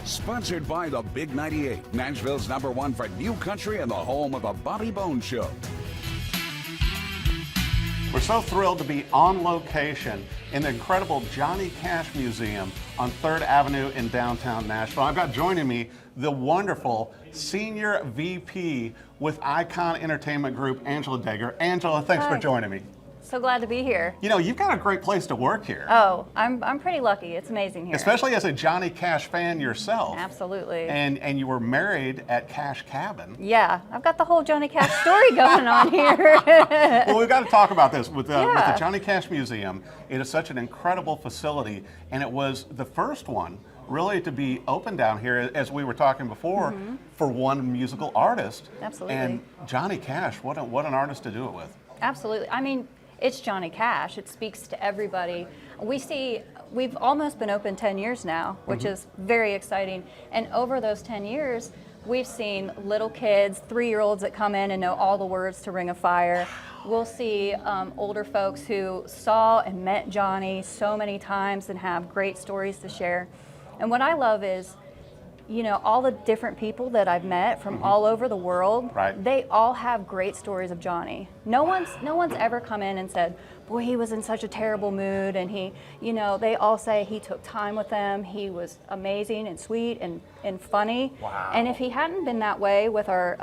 Sponsored by the Big 98, Nashville's #1 for new country and the home of the Bobby Bones Show. We're so thrilled to be on location in the incredible Johnny Cash Museum on 3rd Avenue in downtown Nashville. I've got joining me the wonderful Senior VP with Icon Entertainment Group, Angela Daeger. Angela, thanks for joining me. So glad to be here. You know, you've got a great place to work here. Oh, I'm pretty lucky. It's amazing here. Especially as a Johnny Cash fan yourself. Absolutely. And you were married at Cash Cabin. Yeah, I've got the whole Johnny Cash story going on here. Well, we've got to talk about this with the Johnny Cash Museum. It is such an incredible facility, and it was the first one really to be open down here, as we were talking before, for one musical artist. Absolutely. And Johnny Cash, what an artist to do it with. Absolutely. I mean, it's Johnny Cash. It speaks to everybody. We've almost been open 10 years now, which is very exciting. And over those 10 years, we've seen little kids, 3-year-olds that come in and know all the words to Ring of Fire. We'll see older folks who saw and met Johnny so many times and have great stories to share. And what I love is, you know, all the different people that I've met from all over the world, they all have great stories of Johnny. No one's ever come in and said, boy, he was in such a terrible mood, and he, you know, they all say he took time with them, he was amazing and sweet and funny. Wow. And if he hadn't been that way with our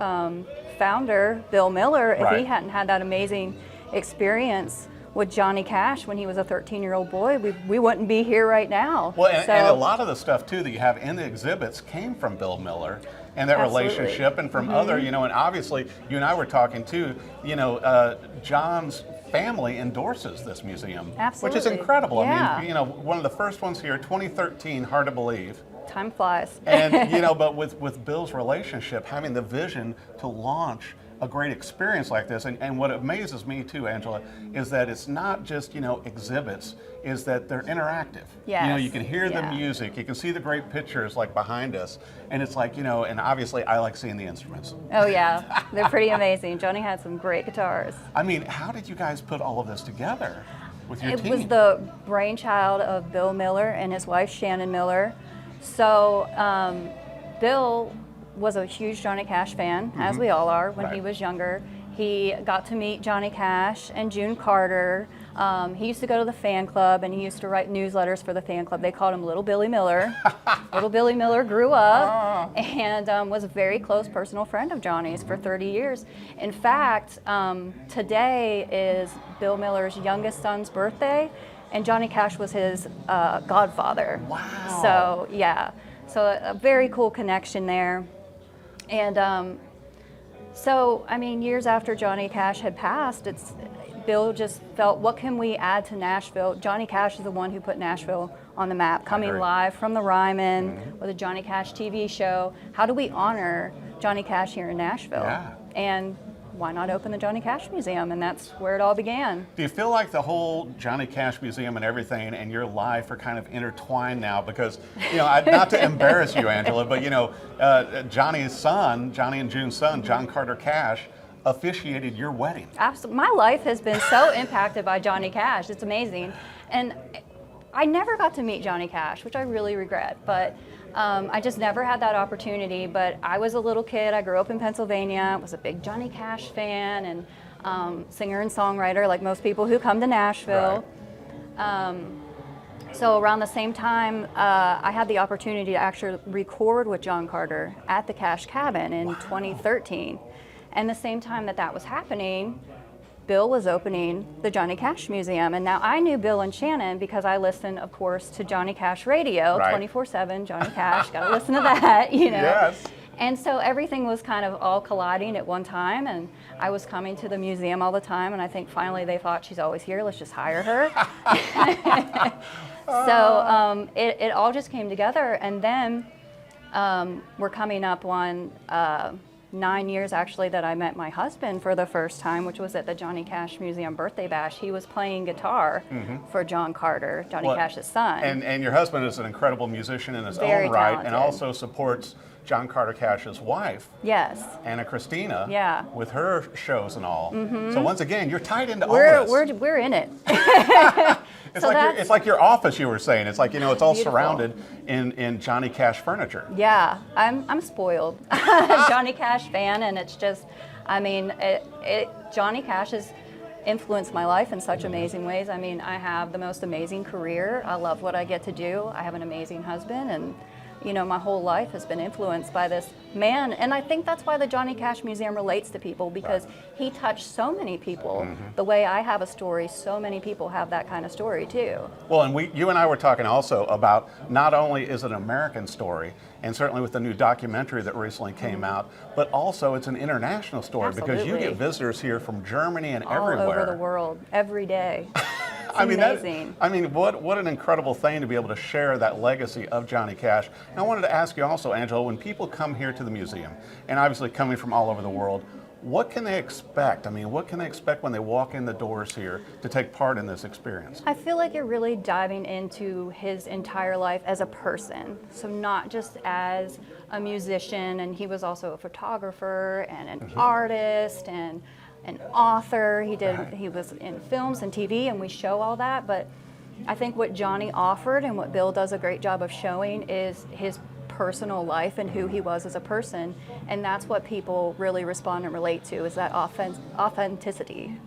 founder, Bill Miller, if he hadn't had that amazing experience with Johnny Cash when he was a 13-year-old boy, we wouldn't be here right now. Well, and a lot of the stuff, too, that you have in the exhibits came from Bill Miller and that relationship, and from other, you know, and obviously you and I were talking, too, you know, John's family endorses this museum, which is incredible. I mean, you know, one of the first ones here, 2013, hard to believe. Time flies. And, you know, but with Bill's relationship, having the vision to launch a great experience like this, and what amazes me too, Angela, is that it's not just, you know, exhibits, is that they're interactive. Yes. You know, you can hear the music, you can see the great pictures like behind us, and it's like, you know, and obviously I like seeing the instruments. Oh yeah, they're pretty amazing. Johnny had some great guitars. I mean, how did you guys put all of this together with your team? It was the brainchild of Bill Miller and his wife Shannon Miller. So Bill was a huge Johnny Cash fan, as we all are, when he was younger. He got to meet Johnny Cash and June Carter. He used to go to the fan club, and he used to write newsletters for the fan club. They called him Little Billy Miller. Little Billy Miller grew up and was a very close personal friend of Johnny's for 30 years. In fact, today is Bill Miller's youngest son's birthday, and Johnny Cash was his godfather. Wow. So, yeah. So a very cool connection there. And so, I mean, years after Johnny Cash had passed, Bill just felt, what can we add to Nashville? Johnny Cash is the one who put Nashville on the map, coming live from the Ryman with a Johnny Cash TV show. How do we honor Johnny Cash here in Nashville? Yeah. And why not open the Johnny Cash Museum? And that's where it all began. Do you feel like the whole Johnny Cash Museum and everything and your life are kind of intertwined now? Because, you know, not to embarrass you, Angela, but, you know, Johnny's son, Johnny and June's son, John Carter Cash, officiated your wedding. Absolutely. My life has been so impacted by Johnny Cash. It's amazing. And I never got to meet Johnny Cash, which I really regret, but I just never had that opportunity. But I was a little kid. I grew up in Pennsylvania, was a big Johnny Cash fan, and singer and songwriter like most people who come to Nashville. So around the same time, I had the opportunity to actually record with John Carter at the Cash Cabin in 2013. And the same time that was happening, Bill was opening the Johnny Cash Museum. And now I knew Bill and Shannon because I listened, of course, to Johnny Cash radio, 24/7, Johnny Cash, gotta listen to that, you know. Yes. And so everything was kind of all colliding at one time, and I was coming to the museum all the time, and I think finally they thought, she's always here, let's just hire her. So it all just came together, and then we're coming up on 9 years actually that I met my husband for the first time, which was at the Johnny Cash Museum birthday bash. He was playing guitar for John Carter, Johnny Cash's son. And your husband is an incredible musician in his Very own right, talented. and also supports John Carter Cash's wife, Yes. Anna Christina, Yeah. with her shows and all. So once again, you're tied into all We're this. we're in it. It's So like that's- it's like your office. You were saying it's like, you know, it's all Beautiful. surrounded in Johnny Cash furniture. Yeah, I'm spoiled. Johnny Cash fan, and it's just, I mean, Johnny Cash has influenced my life in such amazing ways. I mean, I have the most amazing career. I love what I get to do. I have an amazing husband, and you know, my whole life has been influenced by this man. And I think that's why the Johnny Cash Museum relates to people, because he touched so many people. The way I have a story, so many people have that kind of story too. Well, and you and I were talking also about not only is it an American story, and certainly with the new documentary that recently came out, but also it's an international story because you Absolutely. get visitors here from Germany and All everywhere. over the world, every day. It's I mean, amazing. what an incredible thing to be able to share that legacy of Johnny Cash. And I wanted to ask you also, Angela, when people come here to the museum, and obviously coming from all over the world, what can they expect? I mean, what can they expect when they walk in the doors here to take part in this experience? I feel like you're really diving into his entire life as a person. So not just as a musician, and he was also a photographer and an artist and an author. He was in films and TV, and we show all that. But I think what Johnny offered and what Bill does a great job of showing is his personal life and who he was as a person, and that's what people really respond and relate to, is that authenticity.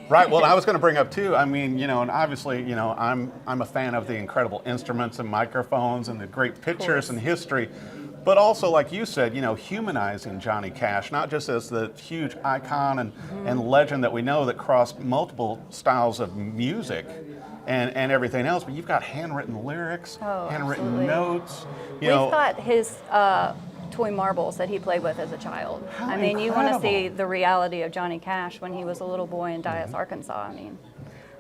Right. Well, I was going to bring up too. I mean, you know, and obviously, you know, I'm a fan of the incredible instruments and microphones and the great pictures and history, but also, like you said, you know, humanizing Johnny Cash, not just as the huge icon and legend that we know that crossed multiple styles of music and everything else, but you've got handwritten lyrics, handwritten absolutely. notes. You We've know, got his toy marbles that he played with as a child. How I mean, you want to incredible. see the reality of Johnny Cash when he was a little boy in Dyess, Arkansas. I mean,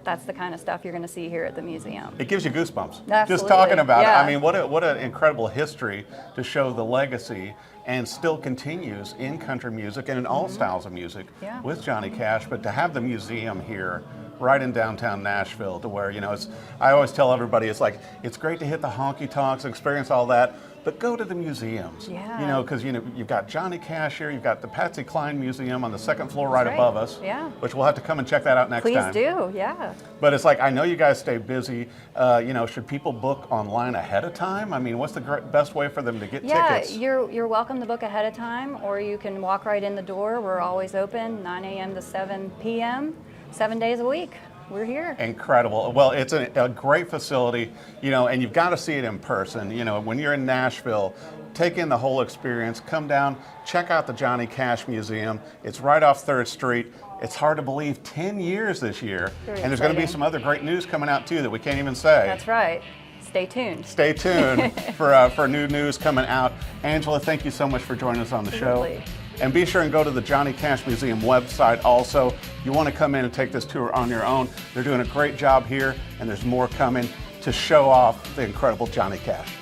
that's the kind of stuff you're going to see here at the museum. it gives you goosebumps. Just Absolutely. talking about Yeah. it. I mean, what an incredible history to show the legacy, and still continues in country music and in all styles of music Yeah. with Johnny Cash. But to have the museum here right in downtown Nashville, to where, you know, I always tell everybody, it's like, it's great to hit the honky tonks and experience all that, but go to the museums. Yeah. You know, because, you know, you've got Johnny Cash here, you've got the Patsy Cline Museum on the second floor right Right. above us, Yeah. which we'll have to come and check that out next Please time. do, yeah. But it's like, I know you guys stay busy. You know, should people book online ahead of time? I mean, what's the best way for them to get Yeah, tickets? you're welcome to book ahead of time, or you can walk right in the door. We're always open, 9 a.m. to 7 p.m., 7 days a week. We're here. Incredible. Well, it's a great facility, you know, and you've got to see it in person. You know, when you're in Nashville, take in the whole experience. Come down, check out the Johnny Cash Museum. It's right off 3rd Street. It's hard to believe, 10 years this year. Very And there's going to be exciting. some other great news coming out, too, that we can't even say. That's right. Stay tuned. Stay tuned for new news coming out. Angela, thank you so much for joining us on the show. Absolutely. And be sure and go to the Johnny Cash Museum website also. You want to come in and take this tour on your own. They're doing a great job here, and there's more coming to show off the incredible Johnny Cash.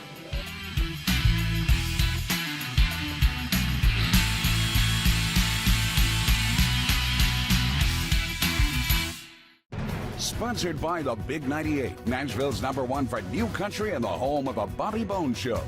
Sponsored by the Big 98, Nashville's #1 for new country and the home of the Bobby Bones Show.